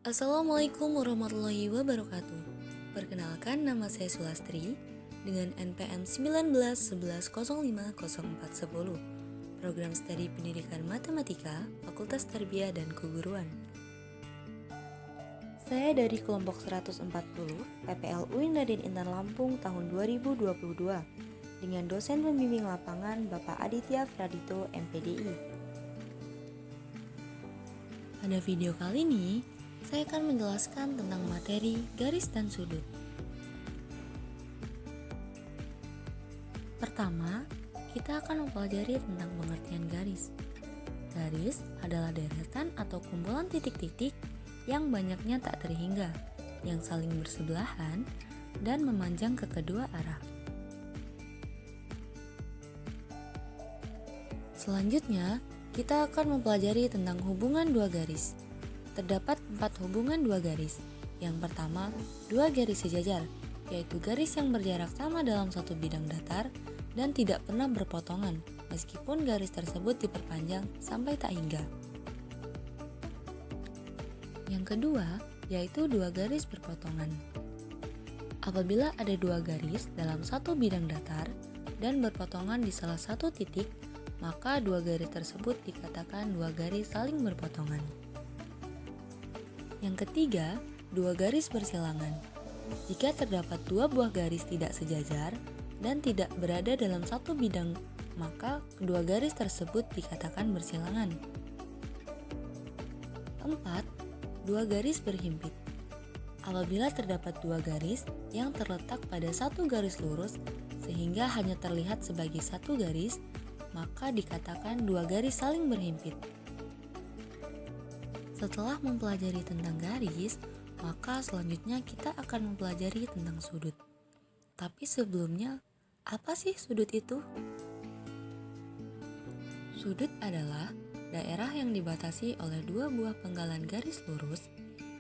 Assalamualaikum warahmatullahi wabarakatuh. Perkenalkan, nama saya Sulastri dengan NPM 1911050410, Program Studi Pendidikan Matematika, Fakultas Tarbiyah dan Keguruan. Saya dari kelompok 140 PPL UIN Raden Intan Lampung tahun 2022 dengan dosen pembimbing lapangan Bapak Aditya Pradito MPDI. Pada video kali ini, saya akan menjelaskan tentang materi garis dan sudut. Pertama, kita akan mempelajari tentang pengertian garis. Garis adalah deretan atau kumpulan titik-titik yang banyaknya tak terhingga, yang saling bersebelahan dan memanjang ke kedua arah. Selanjutnya, kita akan mempelajari tentang hubungan dua garis. Terdapat 4 hubungan dua garis. Yang pertama, dua garis sejajar, yaitu garis yang berjarak sama dalam satu bidang datar dan tidak pernah berpotongan, meskipun garis tersebut diperpanjang sampai tak hingga. Yang kedua, yaitu dua garis berpotongan. Apabila ada dua garis dalam satu bidang datar dan berpotongan di salah satu titik, maka dua garis tersebut dikatakan dua garis saling berpotongan. Yang ketiga, dua garis bersilangan. Jika terdapat dua buah garis tidak sejajar dan tidak berada dalam satu bidang, maka kedua garis tersebut dikatakan bersilangan. 4. Dua garis berhimpit. Apabila terdapat dua garis yang terletak pada satu garis lurus sehingga hanya terlihat sebagai satu garis, maka dikatakan dua garis saling berhimpit. Setelah mempelajari tentang garis, maka selanjutnya kita akan mempelajari tentang sudut. Tapi sebelumnya, apa sih sudut itu? Sudut adalah daerah yang dibatasi oleh dua buah penggalan garis lurus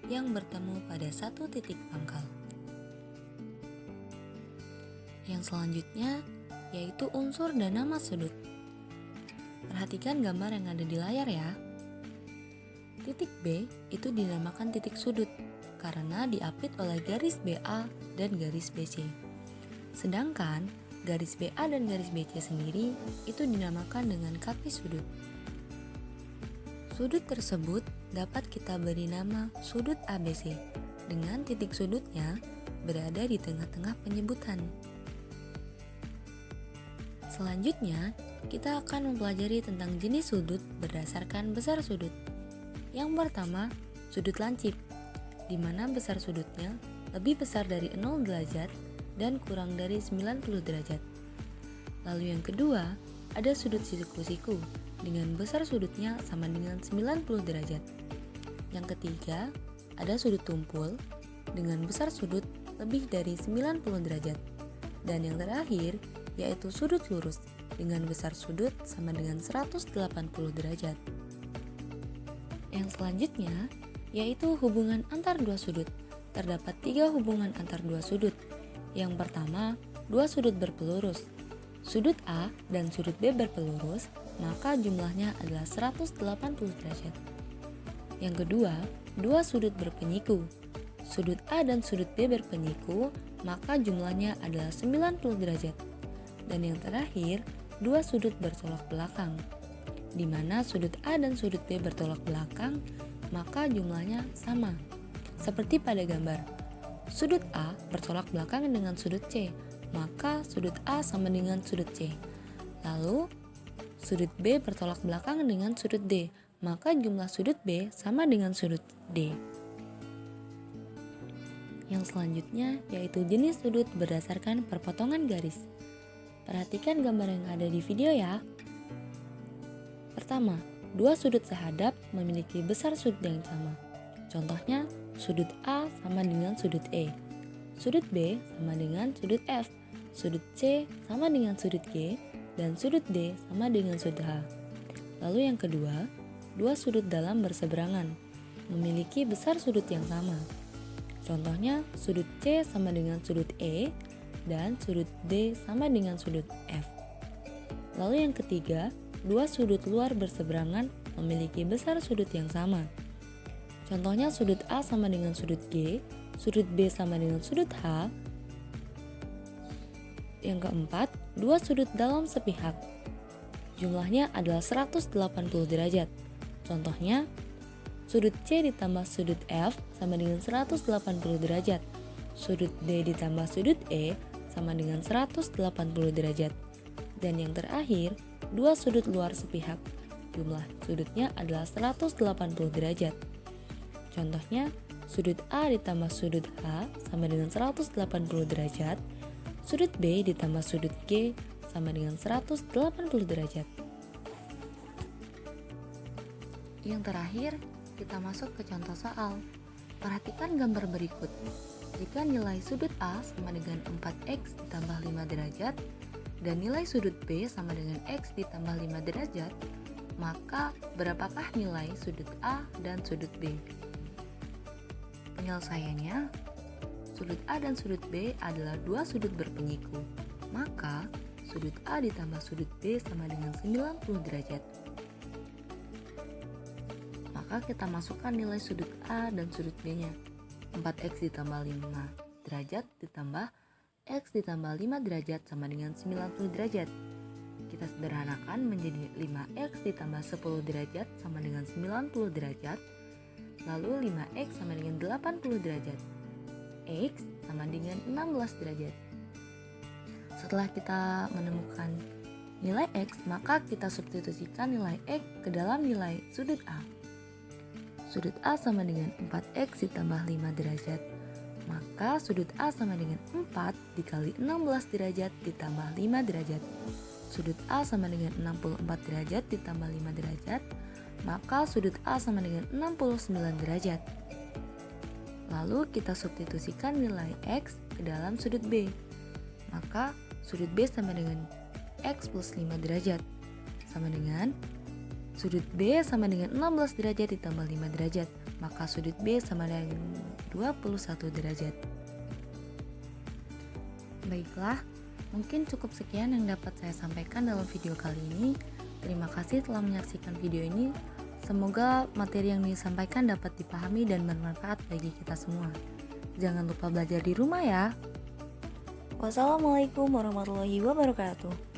yang bertemu pada satu titik pangkal. Yang selanjutnya yaitu unsur dan nama sudut. Perhatikan gambar yang ada di layar ya. Titik B itu dinamakan titik sudut karena diapit oleh garis BA dan garis BC. Sedangkan garis BA dan garis BC sendiri itu dinamakan dengan kaki sudut. Sudut tersebut dapat kita beri nama sudut ABC dengan titik sudutnya berada di tengah-tengah penyebutan. Selanjutnya, kita akan mempelajari tentang jenis sudut berdasarkan besar sudut. Yang pertama, sudut lancip, di mana besar sudutnya lebih besar dari 0 derajat dan kurang dari 90 derajat. Lalu yang kedua, ada sudut siku-siku, dengan besar sudutnya sama dengan 90 derajat. Yang ketiga, ada sudut tumpul, dengan besar sudut lebih dari 90 derajat. Dan yang terakhir, yaitu sudut lurus, dengan besar sudut sama dengan 180 derajat. Yang selanjutnya, yaitu hubungan antar dua sudut. Terdapat 3 hubungan antar dua sudut. Yang pertama, dua sudut berpelurus. Sudut A dan sudut B berpelurus, maka jumlahnya adalah 180 derajat. Yang kedua, dua sudut berpenyiku. Sudut A dan sudut B berpenyiku, maka jumlahnya adalah 90 derajat. Dan yang terakhir, dua sudut bertolak belakang, di mana sudut A dan sudut B bertolak belakang, maka jumlahnya sama. Seperti pada gambar, sudut A bertolak belakang dengan sudut C, maka sudut A sama dengan sudut C. Lalu, sudut B bertolak belakang dengan sudut D, maka jumlah sudut B sama dengan sudut D. Yang selanjutnya yaitu jenis sudut berdasarkan perpotongan garis. Perhatikan gambar yang ada di video ya. Pertama, dua sudut sehadap memiliki besar sudut yang sama. Contohnya, sudut A sama dengan sudut E, sudut B sama dengan sudut F, sudut C sama dengan sudut G, dan sudut D sama dengan sudut H. Lalu yang kedua, dua sudut dalam berseberangan, memiliki besar sudut yang sama. Contohnya, sudut C sama dengan sudut E, dan sudut D sama dengan sudut F. Lalu yang ketiga, dua sudut luar berseberangan memiliki besar sudut yang sama. Contohnya sudut A sama dengan sudut G, sudut B sama dengan sudut H. Yang keempat, dua sudut dalam sepihak. Jumlahnya adalah 180 derajat. Contohnya, sudut C ditambah sudut F sama dengan 180 derajat. Sudut D ditambah sudut E sama dengan 180 derajat. Dan yang terakhir, dua sudut luar sepihak. Jumlah sudutnya adalah 180 derajat. Contohnya, sudut A ditambah sudut H sama dengan 180 derajat. Sudut B ditambah sudut G sama dengan 180 derajat. Yang terakhir, kita masuk ke contoh soal. Perhatikan gambar berikut. Jika nilai sudut A sama dengan 4x ditambah 5 derajat dan nilai sudut B sama dengan x ditambah 5 derajat, maka berapakah nilai sudut A dan sudut B? Penyelesaiannya, sudut A dan sudut B adalah dua sudut berpenyiku, maka sudut A ditambah sudut B sama dengan 90 derajat. Maka kita masukkan nilai sudut A dan sudut B-nya. 4x ditambah 5 derajat ditambah x ditambah 5 derajat sama dengan 90 derajat. Kita sederhanakan menjadi 5x ditambah 10 derajat sama dengan 90 derajat. Lalu 5x sama dengan 80 derajat. X sama dengan 16 derajat. Setelah kita menemukan nilai X, maka kita substitusikan nilai X ke dalam nilai sudut A. Sudut A sama dengan 4X ditambah 5 derajat. Maka sudut A sama dengan 4 dikali 16 derajat ditambah 5 derajat. Sudut A sama dengan 64 derajat ditambah 5 derajat. Maka sudut A sama dengan 69 derajat. Lalu kita substitusikan nilai X ke dalam sudut B. Maka sudut B sama dengan X plus 5 derajat. Sama dengan sudut B sama dengan 16 derajat ditambah 5 derajat. Maka sudut B sama dengan 21 derajat. Baiklah, mungkin cukup sekian yang dapat saya sampaikan dalam video kali ini. Terima kasih telah menyaksikan video ini. Semoga materi yang disampaikan dapat dipahami dan bermanfaat bagi kita semua. Jangan lupa belajar di rumah ya. Wassalamualaikum warahmatullahi wabarakatuh.